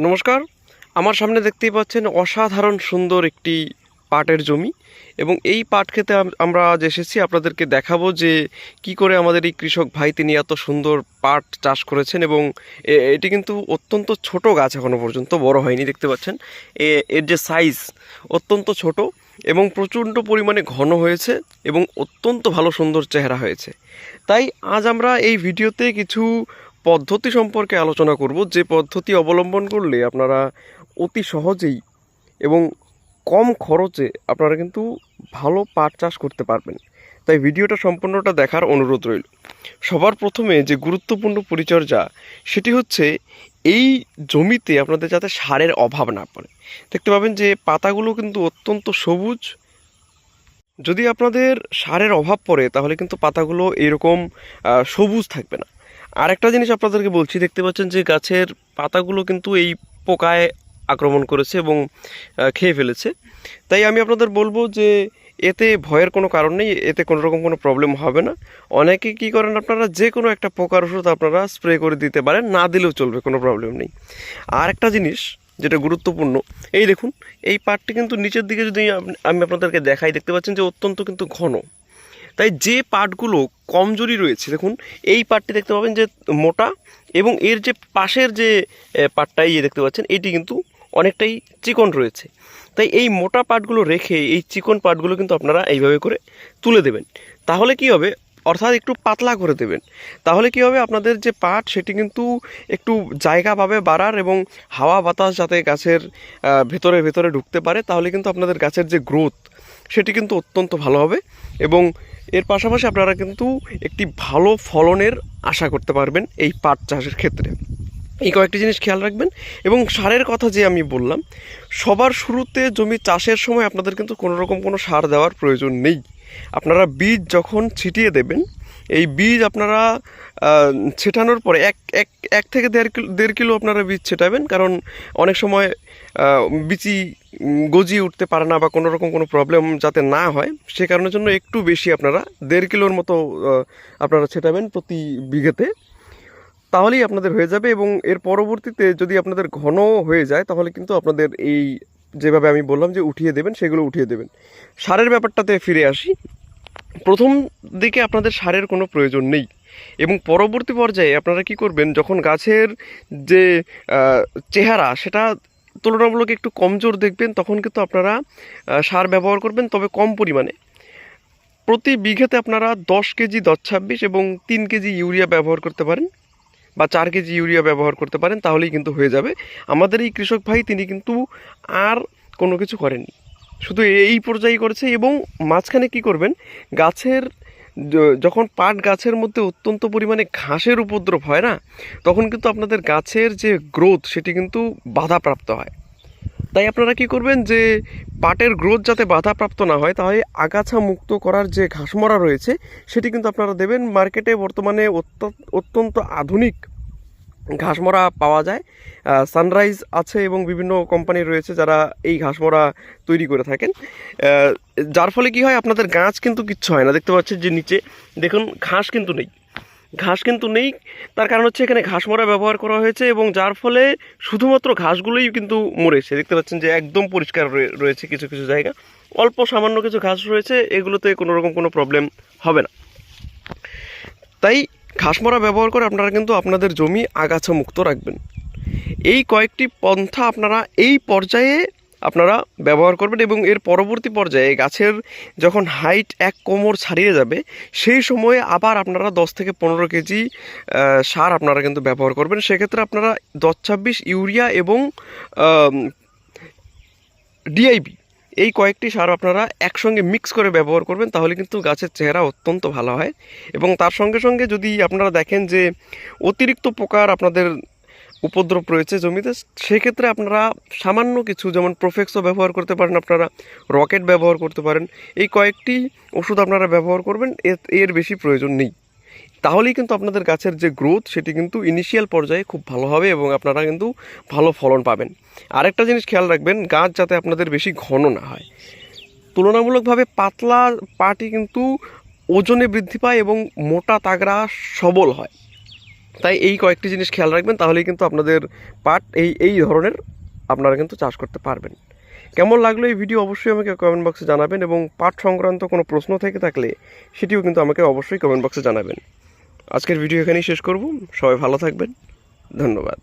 নমস্কার। আমার সামনে দেখতেই পাচ্ছেন অসাধারণ সুন্দর একটি পাটের জমি এবং এই পাট খেতে আমরা আজ এসেছি আপনাদেরকে দেখাবো যে কি করে আমাদের এই কৃষক ভাই তিনি এত সুন্দর পাট চাষ করেছেন। এবং এটি কিন্তু অত্যন্ত ছোট গাছ, এখনো পর্যন্ত বড় হয়নি। দেখতে পাচ্ছেন এর যে সাইজ অত্যন্ত ছোট এবং প্রচণ্ড পরিমাণে ঘন হয়েছে এবং অত্যন্ত ভালো সুন্দর চেহারা হয়েছে। তাই আজ আমরা এই ভিডিওতে কিছু পদ্ধতি সম্পর্কে আলোচনা করব, যে পদ্ধতি অবলম্বন করলে আপনারা অতি সহজেই এবং কম খরচে আপনারা কিন্তু ভালো পাট চাষ করতে পারবেন। তাই ভিডিওটা সম্পূর্ণটা দেখার অনুরোধ রইল। সবার প্রথমে যে গুরুত্বপূর্ণ পরিচর্যা সেটি হচ্ছে এই জমিতে আপনাদের যাতে সারের অভাব না পড়ে। দেখতে পাবেন যে পাতাগুলো কিন্তু অত্যন্ত সবুজ। যদি আপনাদের সারের অভাব পড়ে তাহলে কিন্তু পাতাগুলো এরকম সবুজ থাকবে না। আর একটা জিনিস আপনাদেরকে বলছি, দেখতে পাচ্ছেন যে গাছের পাতাগুলো কিন্তু এই পোকায় আক্রমণ করেছে এবং খেয়ে ফেলেছে। তাই আমি আপনাদের বলবো যে এতে ভয়ের কোনো কারণ নেই, এতে কোনো রকম কোনো প্রবলেম হবে না। অনেকে কী করেন, আপনারা যে কোনো একটা পোকার ওষুধ আপনারা স্প্রে করে দিতে পারেন, না দিলেও চলবে, কোনো প্রবলেম নেই। আর একটা জিনিস যেটা গুরুত্বপূর্ণ, এই দেখুন এই পাটটি কিন্তু নিচের দিকে যদি আমি আপনাদেরকে দেখাই, দেখতে পাচ্ছেন যে অত্যন্ত কিন্তু ঘন। তাই যে পাটগুলো কমজোরি রয়েছে, দেখুন এই পাটটি দেখতে পাবেন যে মোটা, এবং এর যে পাশের যে পাটটাই দেখতে পাচ্ছেন এটি কিন্তু অনেকটাই চিকন রয়েছে। তাই এই মোটা পাটগুলো রেখে এই চিকন পাটগুলো কিন্তু আপনারা এইভাবে করে তুলে দেবেন। তাহলে কি হবে, অর্থাৎ একটু পাতলা করে দেবেন। তাহলে কি হবে, আপনাদের যে পাট সেটি কিন্তু একটু জায়গা পাবে বাড়ার, এবং হাওয়া বাতাস যাতে গাছের ভেতরে ভেতরে ঢুকতে পারে, তাহলে কিন্তু আপনাদের গাছের যে গ্রোথ সেটি কিন্তু অত্যন্ত ভালো হবে। এবং এর পাশাপাশি আপনারা কিন্তু একটি ভালো ফলনের আশা করতে পারবেন এই পাট চাষের ক্ষেত্রে। এই কয়েকটি জিনিস খেয়াল রাখবেন। এবং সারের কথা যে আমি বললাম, সবার শুরুতে জমি চাষের সময় আপনাদের কিন্তু কোনো রকম কোনো সার দেওয়ার প্রয়োজন নেই। আপনারা বীজ যখন ছিটিয়ে দেবেন, এই বীজ আপনারা ছেটানোর পরে এক থেকে দেড় কিলো আপনারা বীজ ছেটাবেন। কারণ অনেক সময় বিচি গজিয়ে উঠতে পারে না, বা কোনো রকম কোনো প্রবলেম যাতে না হয় সে কারণের জন্য একটু বেশি আপনারা 1.5 কিলোর মতো আপনারা ছেটাবেন প্রতি বিঘেতে, তাহলেই আপনাদের হয়ে যাবে। এবং এর পরবর্তীতে যদি আপনাদের ঘন হয়ে যায় তাহলে কিন্তু আপনাদের এই যেভাবে আমি বললাম যে উঠিয়ে দেবেন, সেগুলো উঠিয়ে দেবেন। সারের ব্যাপারটাতে ফিরে আসি। প্রথম দিকে আপনাদের সারের কোনো প্রয়োজন নেই, এবং পরবর্তী পর্যায়ে আপনারা কি করবেন, যখন গাছের যে চেহারা সেটা তুলনামূলক একটু কমজোর দেখবেন, তখন কিন্তু আপনারা সার ব্যবহার করবেন, তবে কম পরিমাণে। প্রতি বিঘাতে আপনারা 10 কেজি 10-26 এবং 3 কেজি ইউরিয়া ব্যবহার করতে পারেন, বা 4 কেজি ইউরিয়া ব্যবহার করতে পারেন, তাহলেই কিন্তু হয়ে যাবে। আমাদের এই কৃষক ভাই তিনি কিন্তু আর কোনো কিছু করেননি, শুধু এই পর্যায়ে করেছে। এবং মাঝখানে কি করবেন, গাছের যখন পাট গাছের মধ্যে অত্যন্ত পরিমাণে ঘাসের উপদ্রব হয় না, তখন কিন্তু আপনাদের গাছের যে গ্রোথ সেটি কিন্তু বাধাপ্রাপ্ত হয়। তাই আপনারা কি করবেন, যে পাটের গ্রোথ যাতে বাধাপ্রাপ্ত না হয়, তাহলে আগাছা মুক্ত করার যে ঘাসমরা রয়েছে সেটি কিন্তু আপনারা দেবেন। মার্কেটে বর্তমানে অত্যন্ত আধুনিক ঘাসমরা পাওয়া যায়। সানরাইজ আছে এবং বিভিন্ন কোম্পানি রয়েছে যারা এই ঘাসমরা তৈরি করে থাকেন, যার ফলে কি হয়, আপনাদের গাছ কিন্তু কিচ্ছু হয় না। দেখতে পাচ্ছেন যে নিচে দেখুন ঘাস কিন্তু নেই। তার কারণ হচ্ছে এখানে ঘাসমরা ব্যবহার করা হয়েছে, এবং যার ফলে শুধুমাত্র ঘাসগুলোই কিন্তু মরেছে। দেখতে পাচ্ছেন যে একদম পরিষ্কার রয়েছে, কিছু কিছু জায়গা অল্প সামান্য কিছু ঘাস রয়েছে, এগুলোতে কোনো রকম কোনো প্রবলেম হবে না। তাই ঘাসমরা ব্যবহার করে আপনারা কিন্তু আপনাদের জমি আগাছা মুক্ত রাখবেন। এই কয়েকটি পন্থা আপনারা এই পর্যায়ে আপনারা ব্যবহার করবেন, এবং এর পরবর্তী পর্যায়ে গাছের যখন হাইট 1 কোমর ছাড়িয়ে যাবে, সেই সময়ে আবার আপনারা 10 থেকে 15 কেজি সার আপনারা কিন্তু ব্যবহার করবেন। সেক্ষেত্রে আপনারা 10-26 ইউরিয়া এবং ডিআইপি এই কয়েকটি সার আপনারা একসঙ্গে মিক্স করে ব্যবহার করবেন, তাহলে কিন্তু গাছের চেহারা অত্যন্ত ভালো হয়। এবং তার সঙ্গে সঙ্গে যদি আপনারা দেখেন যে অতিরিক্ত পোকার আপনাদের উপদ্রব রয়েছে জমিতে, সেক্ষেত্রে আপনারা সামান্য কিছু, যেমন প্রোফেক্সও ব্যবহার করতে পারেন, আপনারা রকেট ব্যবহার করতে পারেন। এই কয়েকটি ওষুধ আপনারা ব্যবহার করবেন, এর বেশি প্রয়োজন নেই। তাহলেই কিন্তু আপনাদের গাছের যে গ্রোথ সেটি কিন্তু ইনিশিয়াল পর্যায়ে খুব ভালো হবে, এবং আপনারা কিন্তু ভালো ফলন পাবেন। আরেকটা জিনিস খেয়াল রাখবেন, গাছ যাতে আপনাদের বেশি ঘন না হয়। তুলনামূলকভাবে পাতলা পাটই কিন্তু ওজনে বৃদ্ধি পায় এবং মোটা তাগড়া সবল হয়। তাই এই কয়েকটি জিনিস খেয়াল রাখবেন, তাহলেই কিন্তু আপনাদের পাট এই ধরনের আপনারা কিন্তু চাষ করতে পারবেন। কেমন লাগলো এই ভিডিও অবশ্যই আমাকে কমেন্ট বক্সে জানাবেন, এবং পাট সংক্রান্ত কোনো প্রশ্ন থেকে থাকলে সেটিও কিন্তু আমাকে অবশ্যই কমেন্ট বক্সে জানাবেন। আজকের ভিডিও এখানেই শেষ করব। সবাই ভালো থাকবেন, ধন্যবাদ।